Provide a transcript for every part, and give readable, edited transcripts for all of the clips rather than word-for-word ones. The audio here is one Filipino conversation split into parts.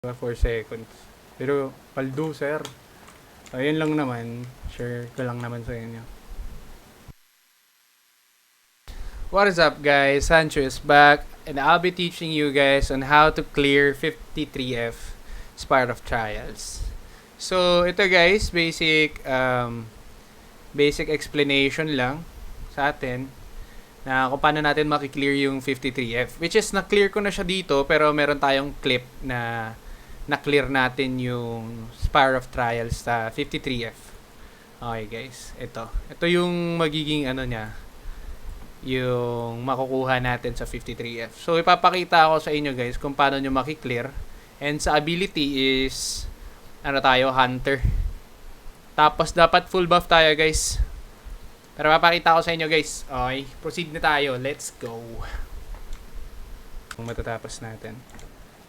4 seconds. Pero, paldo, sir. Ayun lang naman. Share ko lang naman sa inyo. What is up, guys? Sancho is back, and I'll be teaching you guys on how to clear 53F Spiral of Trials. So, ito guys, basic explanation lang sa atin na kung paano natin makiklear yung 53F. Which is, na-clear ko na siya dito, pero meron tayong clip na na-clear natin yung Spiral of Trials sa 53F. Okay guys, ito yung magiging niya, yung makukuha natin sa 53F. So ipapakita ko sa inyo guys kung paano nyo makiklear. And sa ability is Hunter. Tapos dapat full buff tayo guys. Pero papakita ko sa inyo guys. Okay, proceed na tayo. Let's go. Kung matatapos natin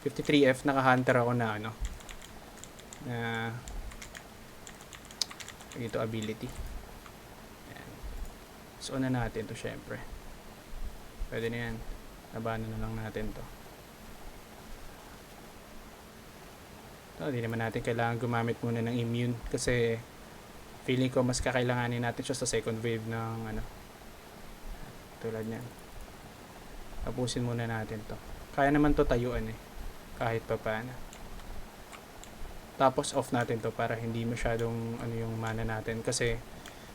53F, naka-hunter ako na ito ability. Ayan. So na natin to syempre. Pwede na yan. Labanan na lang natin to. Hindi naman natin kailangan gumamit muna ng immune kasi feeling ko mas kakailanganin natin siya sa second wave ng tulad niyan. Tapusin muna natin to. Kaya naman to tayuan kahit pa paano. Tapos off natin to para hindi masyadong yung mana natin kasi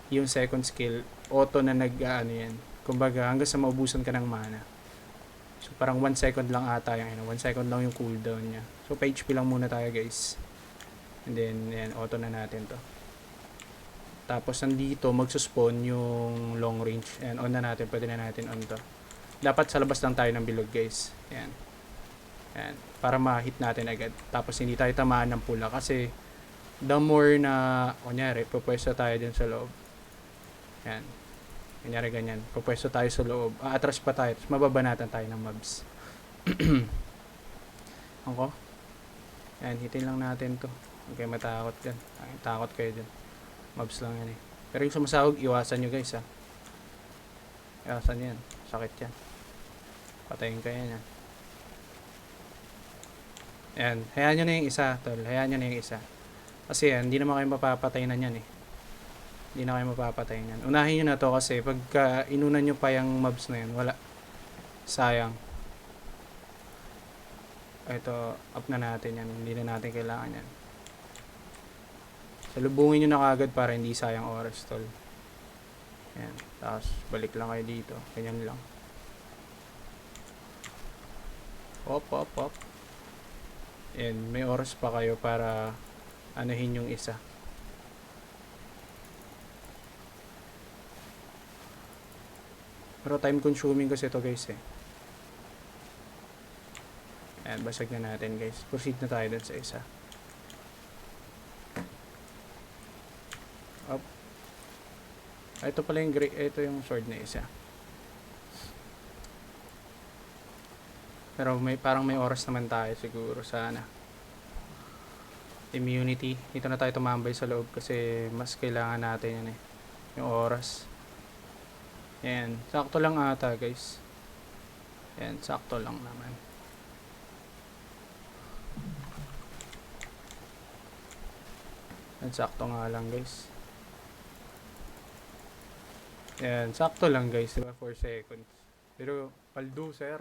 yung second skill auto na yan. Kumbaga hanggang sa maubusan ka ng mana. So parang 1 second lang ata yung 1 second lang yung cooldown niya. So pa HP lang muna tayo guys. And then yan, auto na natin to. Tapos nandito magsuspawn yung long range. And on na natin, pwede na natin on to. Dapat sa labas lang tayo ng bilog guys. Yan. Yan. Para ma-hit natin agad. Tapos hindi tayo tamaan ng pula kasi the more na kunyari, pupwesto tayo din sa loob. Yan. Kunyari ganyan. Pupwesto tayo sa loob. Atras pa tayo. Tapos mababanatan tayo ng mobs. Ako. Yan. Hitin lang natin to. Huwag kayo matakot dyan. Takot kayo dyan. Mobs lang yan Pero yung sumasahog, iwasan nyo guys Iwasan yan. Sakit yan. Patayin kayo yan. Ayan, hayaan nyo na yung isa, tol. Hayaan nyo na yung isa. Kasi yan, hindi naman kayo mapapatay na yan Hindi na kayo mapapatay na yan. Unahin nyo na to kasi pagka inunan nyo pa yung mobs na yan, wala. Sayang. Ito, up na natin yan. Hindi na natin kailangan yan. Salubungin nyo na kagad para hindi sayang oras, tol. Ayan, tapos balik lang kayo dito. Ganyan lang. Op. And may oras pa kayo para anuhin yung isa. Pero time consuming kasi ito guys Ayan, basag na natin guys. Proceed na tayo dun sa isa. Up. Ito pala yung ito yung sword na isa. Pero parang may oras naman tayo siguro sana. Immunity. Dito na tayo tumambay sa loob kasi mas kailangan natin yan yung oras. Yan. Sakto lang ata guys. Yan. Sakto lang naman. Yan. Sakto nga lang guys. Yan. Sakto lang guys. Diba? 4 seconds. Pero paldo sir.